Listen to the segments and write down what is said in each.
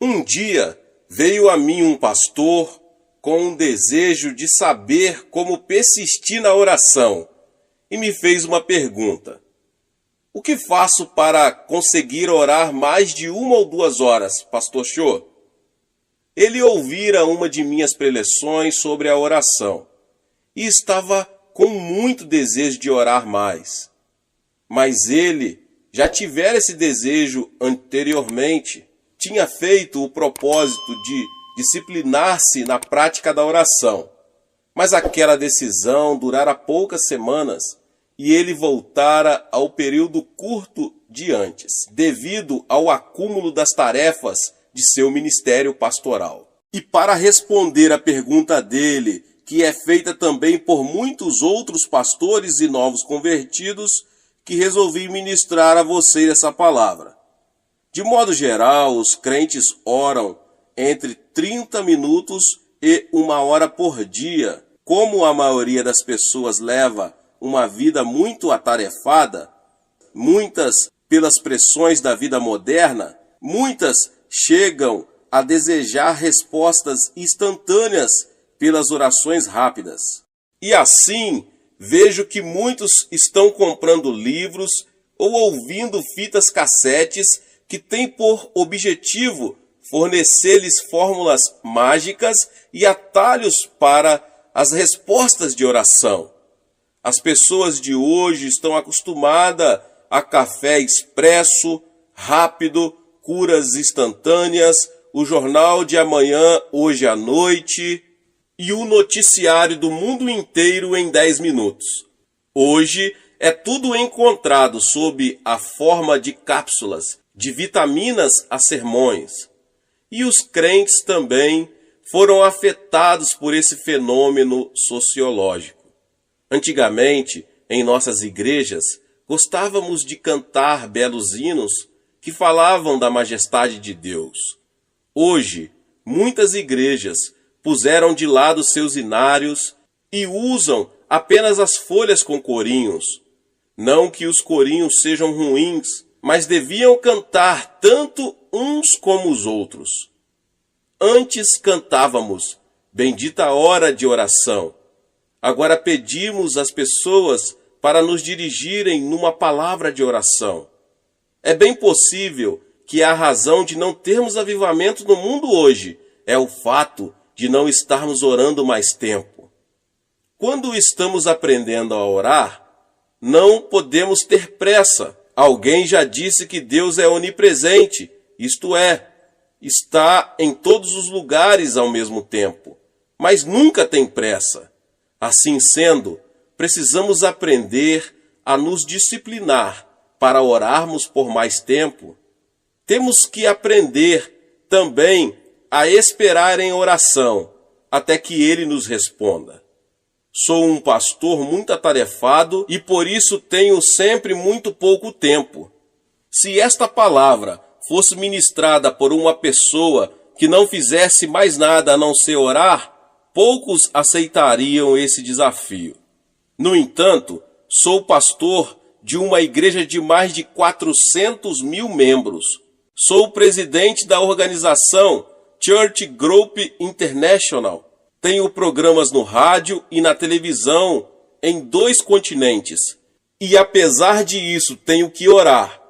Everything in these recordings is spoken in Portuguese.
Um dia veio a mim um pastor com um desejo de saber como persistir na oração e me fez uma pergunta: o que faço para conseguir orar mais de 1 ou 2 horas, Pastor Cho? Ele ouvira uma de minhas preleções sobre a oração e estava com muito desejo de orar mais. Mas ele já tivera esse desejo anteriormente, tinha feito o propósito de disciplinar-se na prática da oração. Mas aquela decisão durara poucas semanas e ele voltara ao período curto de antes, devido ao acúmulo das tarefas de seu ministério pastoral. E para responder à pergunta dele, que é feita também por muitos outros pastores e novos convertidos, que resolvi ministrar a vocês essa palavra. De modo geral, os crentes oram entre 30 minutos e 1 hora por dia. Como a maioria das pessoas leva uma vida muito atarefada, muitas pelas pressões da vida moderna, muitas chegam a desejar respostas instantâneas pelas orações rápidas. E assim, vejo que muitos estão comprando livros ou ouvindo fitas cassetes que têm por objetivo fornecer-lhes fórmulas mágicas e atalhos para as respostas de oração. As pessoas de hoje estão acostumadas a café expresso, rápido, curas instantâneas, o jornal de amanhã, hoje à noite, e o noticiário do mundo inteiro em 10 minutos. Hoje é tudo encontrado sob a forma de cápsulas, de vitaminas a sermões. E os crentes também foram afetados por esse fenômeno sociológico. Antigamente, em nossas igrejas, gostávamos de cantar belos hinos que falavam da majestade de Deus. Hoje, muitas igrejas puseram de lado seus hinários e usam apenas as folhas com corinhos. Não que os corinhos sejam ruins, mas deviam cantar tanto uns como os outros. Antes cantávamos bendita hora de oração. Agora pedimos às pessoas para nos dirigirem numa palavra de oração. É bem possível que a razão de não termos avivamento no mundo hoje é o fato de não estarmos orando mais tempo. Quando estamos aprendendo a orar, não podemos ter pressa. Alguém já disse que Deus é onipresente, isto é, está em todos os lugares ao mesmo tempo, mas nunca tem pressa. Assim sendo, precisamos aprender a nos disciplinar para orarmos por mais tempo. Temos que aprender também a esperar em oração até que Ele nos responda. Sou um pastor muito atarefado e por isso tenho sempre muito pouco tempo. Se esta palavra fosse ministrada por uma pessoa que não fizesse mais nada a não ser orar, poucos aceitariam esse desafio. No entanto, sou pastor de uma igreja de mais de 400 mil membros. Sou presidente da organização Church Group International. Tenho programas no rádio e na televisão em 2 continentes. E apesar disso, tenho que orar.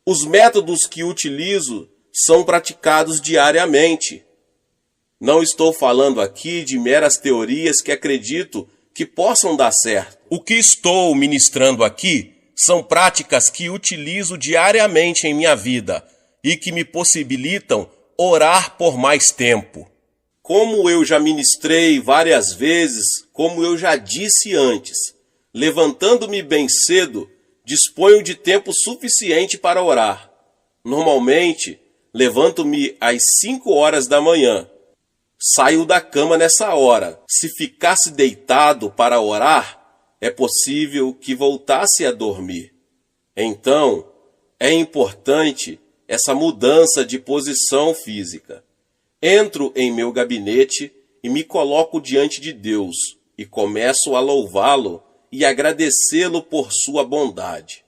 Os métodos que utilizo são praticados diariamente. Não estou falando aqui de meras teorias que acredito que possam dar certo. O que estou ministrando aqui são práticas que utilizo diariamente em minha vida e que me possibilitam orar por mais tempo. Como eu já ministrei várias vezes, como eu já disse antes, levantando-me bem cedo, disponho de tempo suficiente para orar. Normalmente, levanto-me às 5 horas da manhã. Saio da cama nessa hora. Se ficasse deitado para orar, é possível que voltasse a dormir. Então, é importante essa mudança de posição física. Entro em meu gabinete e me coloco diante de Deus e começo a louvá-lo e agradecê-lo por sua bondade.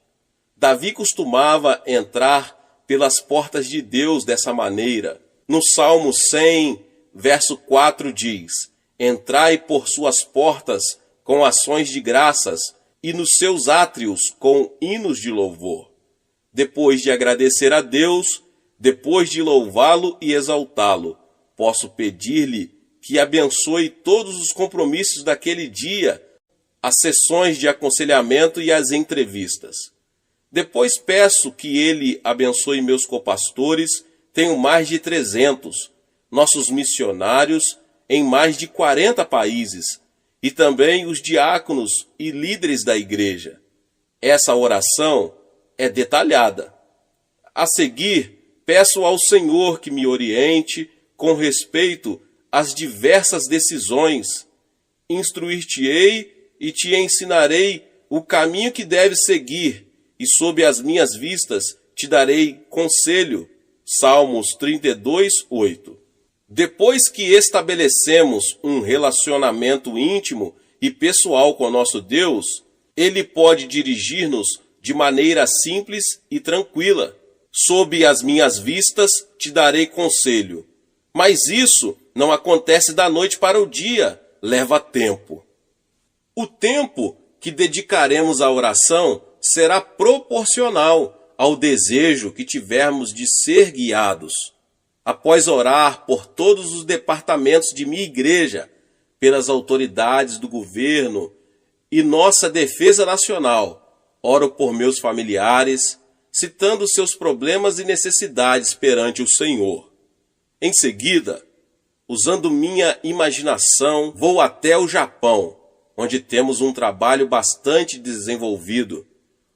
Davi costumava entrar pelas portas de Deus dessa maneira. No Salmo 100, verso 4 diz: Entrai por suas portas com ações de graças e nos seus átrios com hinos de louvor. Depois de agradecer a Deus, depois de louvá-lo e exaltá-lo, posso pedir-lhe que abençoe todos os compromissos daquele dia, as sessões de aconselhamento e as entrevistas. Depois peço que ele abençoe meus copastores, tenho mais de 300, nossos missionários em mais de 40 países, e também os diáconos e líderes da igreja. Essa oração é detalhada. A seguir, peço ao Senhor que me oriente com respeito às diversas decisões. Instruir-te-ei e te ensinarei o caminho que deves seguir, e sob as minhas vistas te darei conselho. Salmos 32, 8. Depois que estabelecemos um relacionamento íntimo e pessoal com nosso Deus, Ele pode dirigir-nos de maneira simples e tranquila. Sob as minhas vistas te darei conselho. Mas isso não acontece da noite para o dia, leva tempo. O tempo que dedicaremos à oração será proporcional ao desejo que tivermos de ser guiados. Após orar por todos os departamentos de minha igreja, pelas autoridades do governo e nossa defesa nacional, oro por meus familiares, citando seus problemas e necessidades perante o Senhor. Em seguida, usando minha imaginação, vou até o Japão, onde temos um trabalho bastante desenvolvido.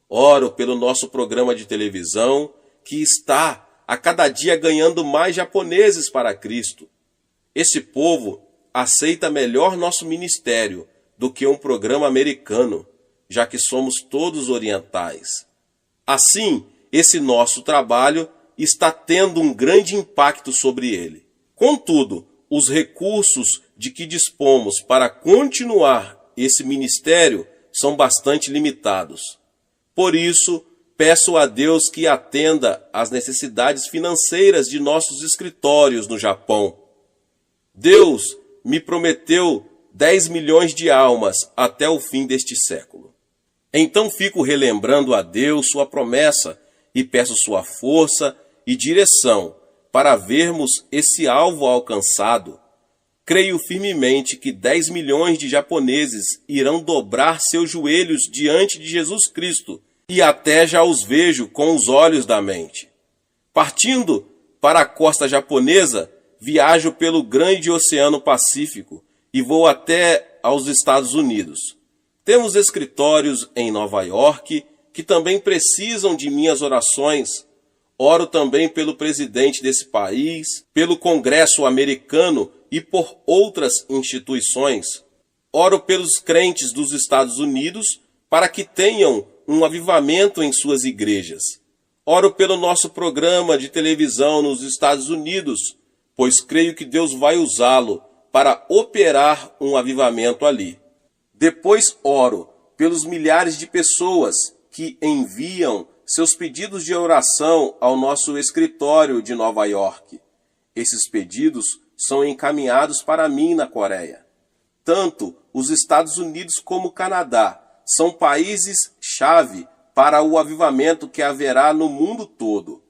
Oro pelo nosso programa de televisão, que está a cada dia ganhando mais japoneses para Cristo. Esse povo aceita melhor nosso ministério do que um programa americano, já que somos todos orientais. Assim, esse nosso trabalho está tendo um grande impacto sobre ele. Contudo, os recursos de que dispomos para continuar esse ministério são bastante limitados. Por isso, peço a Deus que atenda às necessidades financeiras de nossos escritórios no Japão. Deus me prometeu 10 milhões de almas até o fim deste século. Então fico relembrando a Deus sua promessa e peço sua força e direção para vermos esse alvo alcançado. Creio firmemente que 10 milhões de japoneses irão dobrar seus joelhos diante de Jesus Cristo, e até já os vejo com os olhos da mente. Partindo para a costa japonesa, viajo pelo grande Oceano Pacífico e vou até aos Estados Unidos. Temos escritórios em Nova York que também precisam de minhas orações. Oro também pelo presidente desse país, pelo Congresso americano e por outras instituições. Oro pelos crentes dos Estados Unidos para que tenham um avivamento em suas igrejas. Oro pelo nosso programa de televisão nos Estados Unidos, pois creio que Deus vai usá-lo para operar um avivamento ali. Depois oro pelos milhares de pessoas que enviam seus pedidos de oração ao nosso escritório de Nova York. Esses pedidos são encaminhados para mim na Coreia. Tanto os Estados Unidos como o Canadá são países-chave para o avivamento que haverá no mundo todo.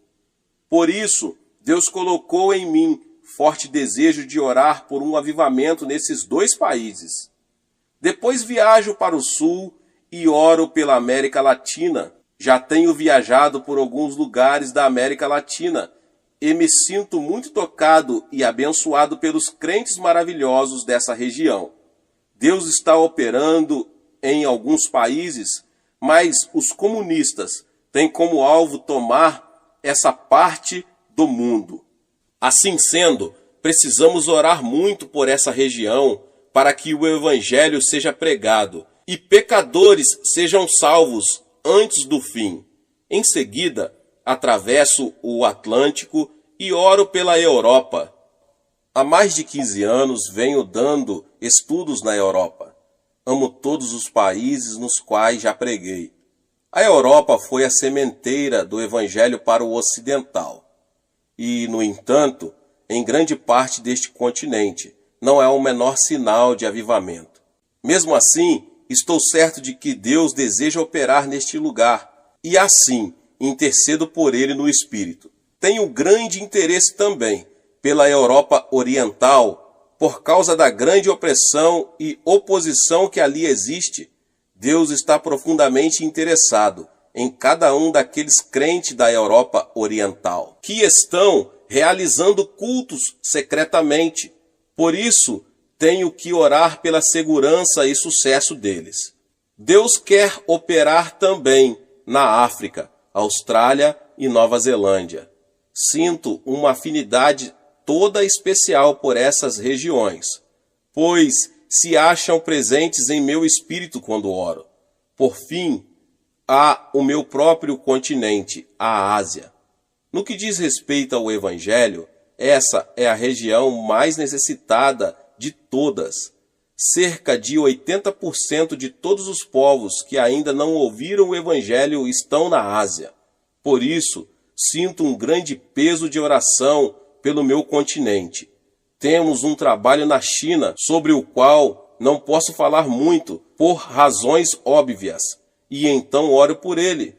Por isso, Deus colocou em mim forte desejo de orar por um avivamento nesses dois países. Depois viajo para o sul e oro pela América Latina. Já tenho viajado por alguns lugares da América Latina e me sinto muito tocado e abençoado pelos crentes maravilhosos dessa região. Deus está operando em alguns países, mas os comunistas têm como alvo tomar essa parte do mundo. Assim sendo, precisamos orar muito por essa região para que o evangelho seja pregado e pecadores sejam salvos antes do fim. Em seguida, atravesso o Atlântico e oro pela Europa. Há mais de 15 anos venho dando estudos na Europa. Amo todos os países nos quais já preguei. A Europa foi a sementeira do Evangelho para o ocidental. E, no entanto, em grande parte deste continente. Não é o menor sinal de avivamento. Mesmo assim, estou certo de que Deus deseja operar neste lugar, e assim intercedo por ele no Espírito. Tenho grande interesse também pela Europa Oriental, por causa da grande opressão e oposição que ali existe. Deus está profundamente interessado em cada um daqueles crentes da Europa Oriental, que estão realizando cultos secretamente. Por isso, tenho que orar pela segurança e sucesso deles. Deus quer operar também na África, Austrália e Nova Zelândia. Sinto uma afinidade toda especial por essas regiões, pois se acham presentes em meu espírito quando oro. Por fim, há o meu próprio continente, a Ásia. No que diz respeito ao Evangelho, essa é a região mais necessitada de todas. Cerca de 80% de todos os povos que ainda não ouviram o Evangelho estão na Ásia. Por isso, sinto um grande peso de oração pelo meu continente. Temos um trabalho na China sobre o qual não posso falar muito por razões óbvias, e então oro por ele.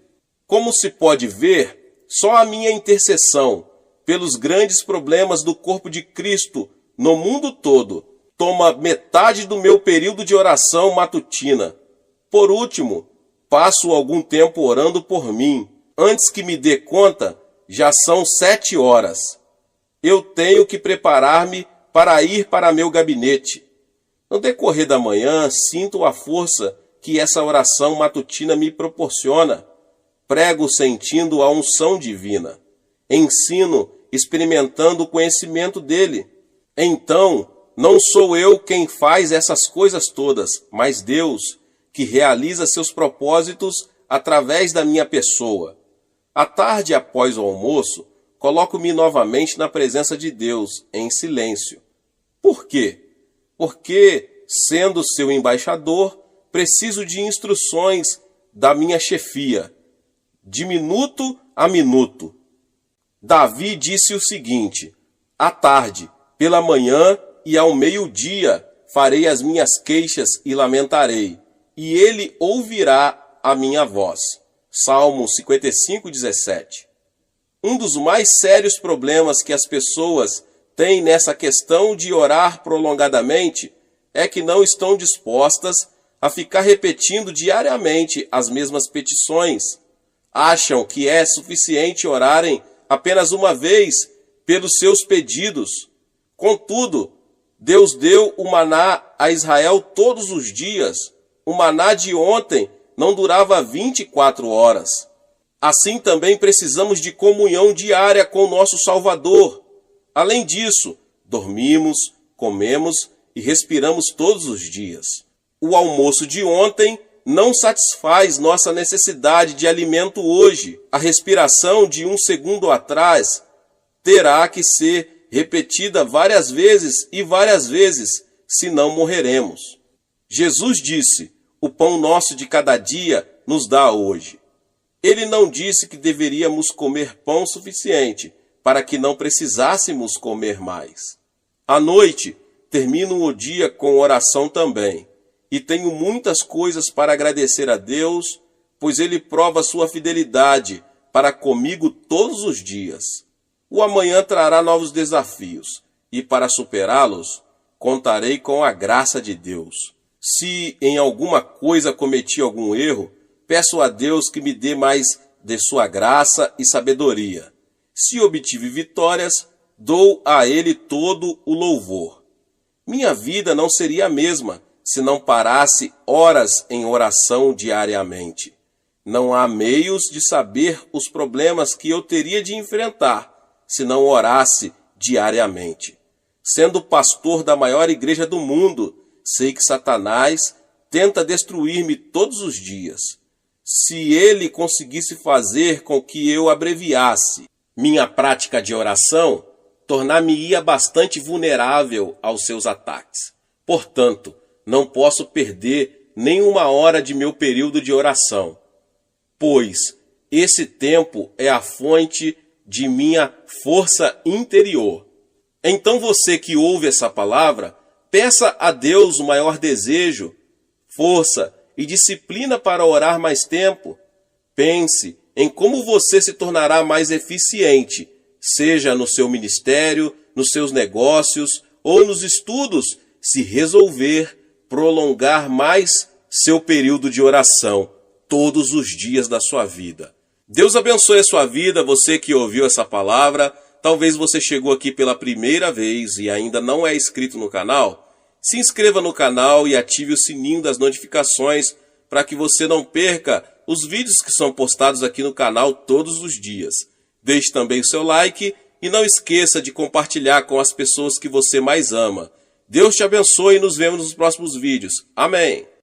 Como se pode ver, só a minha intercessão pelos grandes problemas do corpo de Cristo no mundo todo toma metade do meu período de oração matutina. Por último, passo algum tempo orando por mim. Antes que me dê conta, já são 7 horas. Eu tenho que preparar-me para ir para meu gabinete. No decorrer da manhã, sinto a força que essa oração matutina me proporciona. Prego sentindo a unção divina. Ensino experimentando o conhecimento dele. Então, não sou eu quem faz essas coisas todas, mas Deus, que realiza seus propósitos através da minha pessoa. À tarde, após o almoço, coloco-me novamente na presença de Deus, em silêncio. Por quê? Porque, sendo seu embaixador, preciso de instruções da minha chefia, de minuto a minuto. Davi disse o seguinte: à tarde, pela manhã e ao meio-dia farei as minhas queixas e lamentarei, e ele ouvirá a minha voz. Salmo 55:17. Um dos mais sérios problemas que as pessoas têm nessa questão de orar prolongadamente é que não estão dispostas a ficar repetindo diariamente as mesmas petições. Acham que é suficiente orarem apenas uma vez pelos seus pedidos. Contudo, Deus deu o maná a Israel todos os dias. O maná de ontem não durava 24 horas. Assim também precisamos de comunhão diária com o nosso Salvador. Além disso, dormimos, comemos e respiramos todos os dias. O almoço de ontem não satisfaz nossa necessidade de alimento hoje. A respiração de um segundo atrás terá que ser repetida várias vezes, senão morreremos. Jesus disse: o pão nosso de cada dia nos dá hoje. Ele não disse que deveríamos comer pão suficiente para que não precisássemos comer mais. À noite, termino o dia com oração também. E tenho muitas coisas para agradecer a Deus, pois Ele prova sua fidelidade para comigo todos os dias. O amanhã trará novos desafios, e para superá-los, contarei com a graça de Deus. Se em alguma coisa cometi algum erro, peço a Deus que me dê mais de sua graça e sabedoria. Se obtive vitórias, dou a Ele todo o louvor. Minha vida não seria a mesma se não parasse horas em oração diariamente. Não há meios de saber os problemas que eu teria de enfrentar se não orasse diariamente. Sendo pastor da maior igreja do mundo, sei que Satanás tenta destruir-me todos os dias. Se ele conseguisse fazer com que eu abreviasse minha prática de oração, tornar-me-ia bastante vulnerável aos seus ataques. Portanto, não posso perder nenhuma hora de meu período de oração, pois esse tempo é a fonte de minha força interior. Então você que ouve essa palavra, peça a Deus o maior desejo, força e disciplina para orar mais tempo. Pense em como você se tornará mais eficiente, seja no seu ministério, nos seus negócios ou nos estudos, se resolver prolongar mais seu período de oração todos os dias da sua vida. Deus abençoe a sua vida, você que ouviu essa palavra. Talvez você chegou aqui pela primeira vez e ainda não é inscrito no canal. Se inscreva no canal e ative o sininho das notificações para que você não perca os vídeos que são postados aqui no canal todos os dias. Deixe também o seu like e não esqueça de compartilhar com as pessoas que você mais ama. Deus te abençoe e nos vemos nos próximos vídeos. Amém.